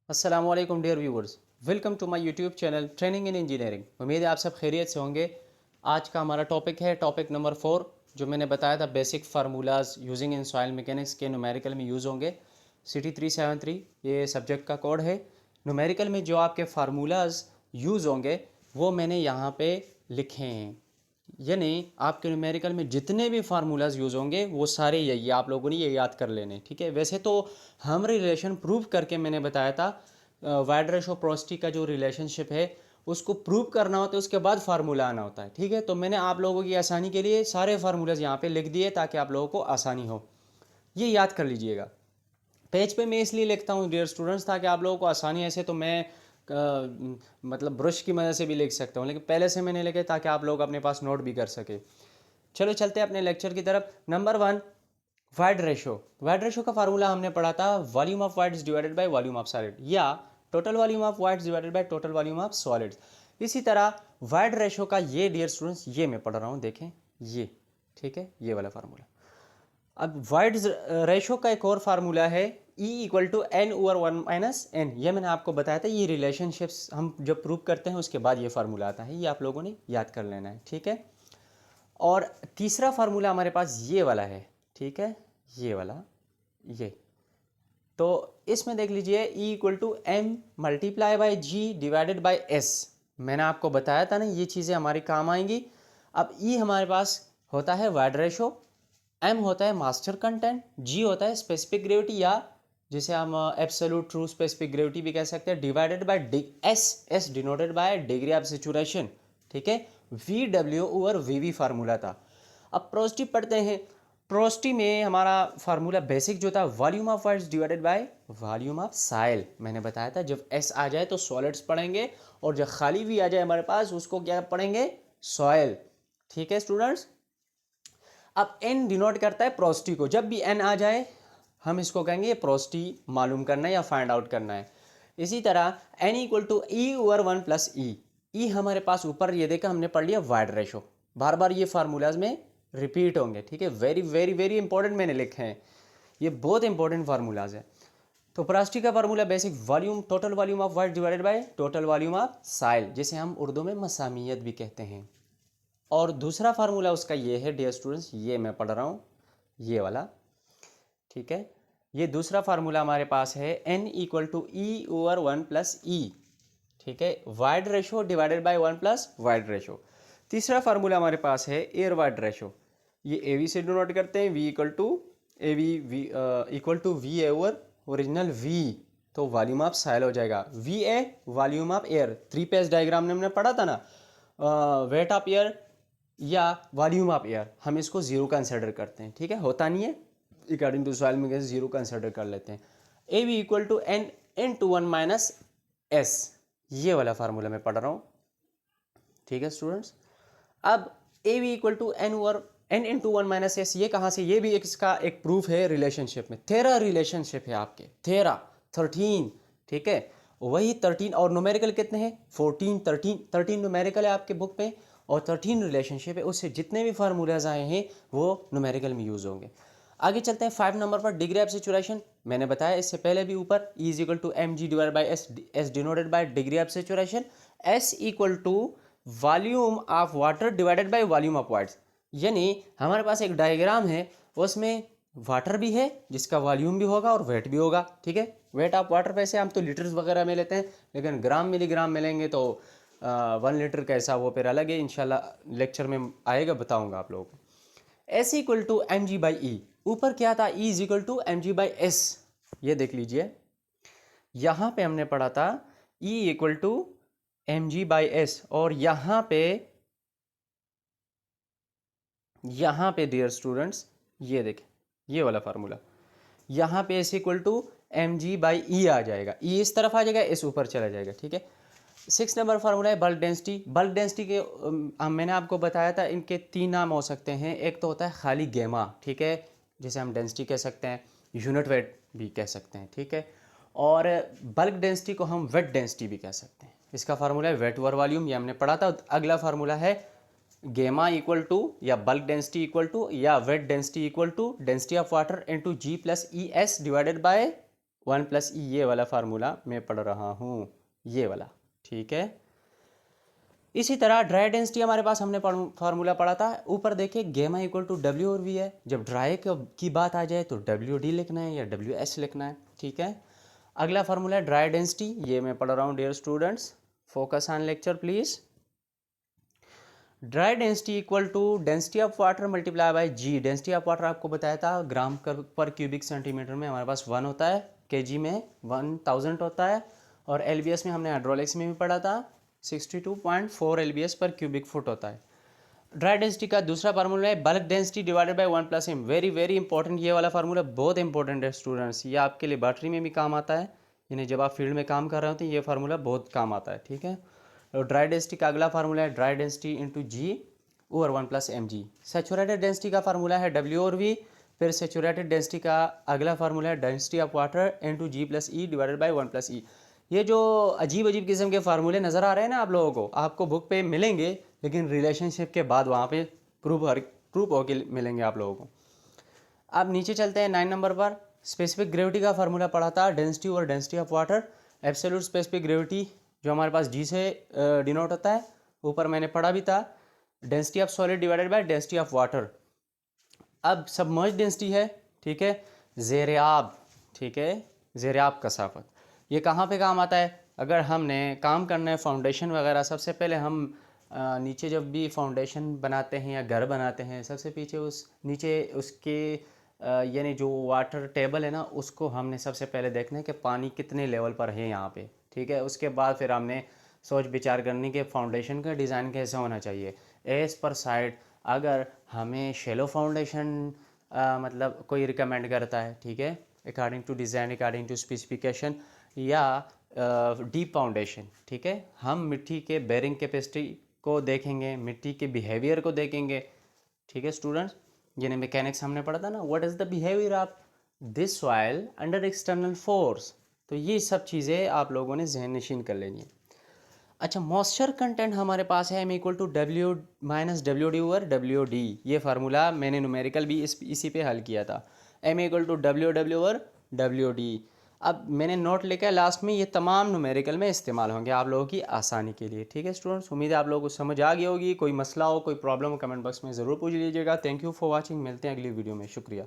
अस्सलामुअलैकुम dear viewers, welcome to my YouTube channel training in engineering. उम्मीद है आप सब खैरियत से होंगे। आज का हमारा टॉपिक है टॉपिक नंबर 4, जो मैंने बताया था basic formulas using in soil mechanics के न्यूमेरिकल में यूज़ होंगे। सिटी 373 ये सब्जेक्ट का कोड है। न्यूमेरिकल में जो आपके फार्मूलाज यूज़ होंगे वो मैंने यहाँ पे लिखे हैं, यानी आपके न्यूमेरिकल में जितने भी फार्मूलाज यूज़ होंगे वो सारे यही आप लोगों ने ये याद कर लेने, ठीक है। वैसे तो हम रिलेशन प्रूव करके मैंने बताया था वाइड रेशो प्रोस्टी का जो रिलेशनशिप है उसको प्रूव करना होता है, उसके बाद फार्मूला आना होता है, ठीक है। तो मैंने आप लोगों की आसानी के लिए सारे फार्मूलाज यहाँ पे लिख दिए ताकि आप लोगों को आसानी हो। ये याद कर लीजिएगा। पेज पे मैं इसलिए लिखता हूँ डियर स्टूडेंट्स ताकि आप लोगों को आसानी, ऐसे तो मैं मतलब ब्रश की मदद से भी लिख सकता हूँ, लेकिन पहले से मैंने लिखे ताकि आप लोग अपने पास नोट भी कर सके। चलो चलते हैं अपने लेक्चर की तरफ। Number 1, void ratio. Void ratio का फार्मूला हमने पढ़ा था, volume of voids divided by volume of solid, या total volume of voids divided by total volume of solids. इसी तरह वाइड रेशो का ये डियर स्टूडेंट्स ये मैं पढ़ रहा हूँ, देखें ये, ठीक है, ये वाला फार्मूला। अब वाइड रेशो का एक और फार्मूला है E equal to N over 1 - n। ये मैंने आपको बताया था, ये रिलेशनशिप्स हम जब प्रूव करते हैं उसके बाद ये फार्मूला आता है, ये आप लोगों ने याद कर लेना है, ठीक है। और तीसरा फार्मूला हमारे पास ये वाला है, ठीक है, ये वाला, ये तो इसमें देख लीजिए E equal to M multiply by G divided by S. मैंने आपको बताया था ना ये चीज़ें हमारी काम आएंगी। अब E हमारे पास होता है वाइड रेशो, M होता है मास्टर कंटेंट, G होता है स्पेसिफिक ग्रेविटी, या जिसे हम एब्सोल्यूट ट्रू स्पेसिफिक ग्रेविटी भी कह सकते हैं, divided by S denoted by degree of saturation, ठीक है। VW ओवर VV फार्मूला था। अब प्रोस्टी पढ़ते हैं। प्रोस्टी में हमारा फार्मूला बेसिक जो था, volume of voids divided by volume of soil. मैंने बताया था जब एस आ जाए तो सॉलिड्स पढ़ेंगे, और जब खाली भी आ जाए हमारे पास उसको क्या पढ़ेंगे, सॉइल, ठीक है स्टूडेंट्स। अब एन डिनोट करता है प्रोस्टी को, जब भी एन आ जाए हम इसको कहेंगे प्रोस्टी मालूम करना है या फाइंड आउट करना है। इसी तरह n equal to E over 1 plus E. E हमारे पास ऊपर ये देखा हमने पढ़ लिया वाइड रेशो, बार बार ये फार्मूलाज में रिपीट होंगे, ठीक है। वेरी वेरी वेरी इंपॉर्टेंट मैंने लिखे हैं, ये बहुत इंपॉर्टेंट फार्मूलाज है। तो प्रोस्टी का formula basic volume, total volume of void divided by total volume of soil, जिसे हम उर्दू में मसामियत भी कहते हैं। और दूसरा फार्मूला उसका ये है डियर स्टूडेंट्स, ये मैं पढ़ रहा हूँ, ये वाला, ठीक है। ये दूसरा फार्मूला हमारे पास है n equal to E over 1 plus E, ठीक है, void ratio divided by 1 plus void ratio. तीसरा फार्मूला हमारे पास है एयर वाइड रेशो, ये ए वी से डिनोट करते हैं, v equal to A V equal to V over original v, तो वॉल्यूम ऑफ साइल हो जाएगा, V A volume of air. 3 phase diagram में हमने पढ़ा था ना, वेट ऑफ एयर या वॉल्यूम ऑफ एयर, हम इसको जीरो कंसिडर करते हैं, ठीक है, होता नहीं है, अकॉर्डिंग टू सॉइल में जीरो कंसिडर कर लेते हैं। A V equal to N to 1 minus S, ये वाला फार्मूला मैं पढ़ रहा हूँ, ठीक है स्टूडेंट्स। अब A V equal to N into 1 minus S, ये कहाँ से, ये भी इसका एक प्रूफ है रिलेशनशिप में। 13 रिलेशनशिप है आपके, 13, ठीक है, वही 13, और न्यूमेरिकल कितने हैं, 13 न्यूमेरिकल है आपके बुक पे, और 13 रिलेशनशिप है। उससे जितने भी फार्मूलाज आए हैं वो न्यूमेरिकल में यूज होंगे। आगे चलते हैं 5 नंबर पर, डिग्री ऑफ सेचुरेशन। मैंने बताया इससे पहले भी ऊपर, E is equal to M G divide by S denoted by degree of saturation, S equal to volume of water divided by volume of voids. यानी हमारे पास एक डायग्राम है, उसमें वाटर भी है जिसका वॉल्यूम भी होगा और वेट भी होगा, ठीक है। वेट ऑफ वाटर वैसे हम तो लीटर्स वगैरह में लेते हैं, लेकिन ग्राम मिलीग्राम में लेंगे तो 1 लीटर कैसा वो फिर अलग है, इंशाल्लाह लेक्चर में आएगा, बताऊंगा आप लोगों को। S equal to M G by E, ऊपर क्या था, E is equal to M G by S. ये देख लीजिए, यहाँ पे हमने पढ़ा था E equal to M G by S, और यहाँ पे डियर स्टूडेंट्स ये देखें, ये वाला फार्मूला, यहाँ पे S equal to M G by E आ जाएगा, ई इस तरफ आ जाएगा, एस ऊपर चला जाएगा, ठीक है। 6 नंबर फार्मूला है बल्क डेंसिटी। बल्क डेंसिटी के मैंने आपको बताया था इनके 3 नाम हो सकते हैं। एक तो होता है खाली गेमा, ठीक है, जिसे हम डेंसिटी कह सकते हैं, यूनिट वेट भी कह सकते हैं, ठीक है। और बल्क डेंसिटी को हम वेट डेंसिटी भी कह सकते हैं। इसका फार्मूला है वेट ओवर वॉल्यूम, ये हमने पढ़ा था। अगला फार्मूला है गेमा इक्वल टू या बल्क डेंसिटी इक्वल टू या wet density equal to density of water into G plus E S divided by 1 + E, ये वाला फार्मूला मैं पढ़ रहा हूँ, ये वाला, ठीक है। इसी तरह ड्राई डेंसिटी हमारे पास हमने फार्मूला पढ़ा था, ऊपर देखिए गेमा इक्वल टू डब्ल्यू और वी है। जब ड्राई की बात आ जाए तो डब्ल्यू डी लिखना है या डब्ल्यू एस लिखना है, ठीक है। अगला फार्मूला है ड्राई डेंसिटी, ये मैं पढ़ रहा हूँ dear students, focus on lecture please. Dry density equal to density of water multiply by G. Density of water आपको बताया था ग्राम पर क्यूबिक सेंटीमीटर में हमारे पास 1 होता है, केजी में 1000 होता है, और एलबीएस में हमने हाइड्रोलिक्स में भी पढ़ा था 62.4 एलबीएस पर क्यूबिक फुट होता है। ड्राई डेंसिटी का दूसरा फार्मूला है bulk density divided by 1 + m। Very very important, ये वाला फार्मूला बहुत इंपॉर्टेंट है स्टूडेंट्स, ये आपके लेबॉर्ट्री में भी काम आता है, यानी जब आप फील्ड में काम कर रहे होते हैं ये फार्मूला बहुत काम आता है, ठीक है। और ड्राई डेंसिटी का अगला फार्मूला है dry density into G over 1 + mg। Saturated density का फार्मूला है डब्ल्यू और वी। फिर सेचुरेटेड डेंसिटी का अगला फार्मूला है density of water into G + E divided by 1 + e। ये जो अजीब अजीब किस्म के फार्मूले नज़र आ रहे हैं ना आप लोगों को, आपको बुक पे मिलेंगे, लेकिन रिलेशनशिप के बाद वहाँ पे प्रूफ होके मिलेंगे आप लोगों को। अब नीचे चलते हैं 9 नंबर पर। स्पेसिफिक ग्रेविटी का फार्मूला पढ़ा था, density over density of water. Absolute specific gravity जो हमारे पास जी से डिनोट होता है, ऊपर मैंने पढ़ा भी था, density of solid divided by density of water. अब सबमर्ज डेंसिटी है, ठीक है, ज़ेर-ए-आब, ठीक है, ज़ेर-ए-आब कसाफत। ये कहाँ पे काम आता है? अगर हमने काम करना है फाउंडेशन वगैरह, सबसे पहले हम नीचे जब भी फाउंडेशन बनाते हैं या घर बनाते हैं, सबसे पीछे उस नीचे उसके यानी जो वाटर टेबल है ना, उसको हमने सबसे पहले देखना है कि पानी कितने लेवल पर है यहाँ पे, ठीक है। उसके बाद फिर हमने सोच विचार करनी कि फाउंडेशन का डिज़ाइन कैसा होना चाहिए। एज पर साइड अगर हमें शेलो फाउंडेशन मतलब कोई रिकमेंड करता है, ठीक है, according to design, according to specification, या डीप फाउंडेशन, ठीक है, हम मिट्टी के बेरिंग कैपेसिटी को देखेंगे, मिट्टी के बिहेवियर को देखेंगे, ठीक है स्टूडेंट्स। यानी मैकेनिक्स हमने पढ़ा था ना, what is the behaviour of this soil under external force. तो ये सब चीज़ें आप लोगों ने जहन नशीन कर लेनी है। अच्छा, मॉइस्चर कंटेंट हमारे पास है m = W - WD over WD। ये फार्मूला मैंने न्यूमेरिकल भी इसी पे हल किया था, m = WW ओवर WD। अब मैंने नोट लिखा है लास्ट में, ये तमाम न्यूमेरिकल में इस्तेमाल होंगे आप लोगों की आसानी के लिए, ठीक है स्टूडेंट्स। उम्मीद है आप लोगों को समझ आ गई होगी। कोई मसला हो, कोई प्रॉब्लम हो, कमेंट बॉक्स में ज़रूर पूछ लीजिएगा। थैंक यू फॉर वॉचिंग, मिलते हैं अगली वीडियो में, शुक्रिया।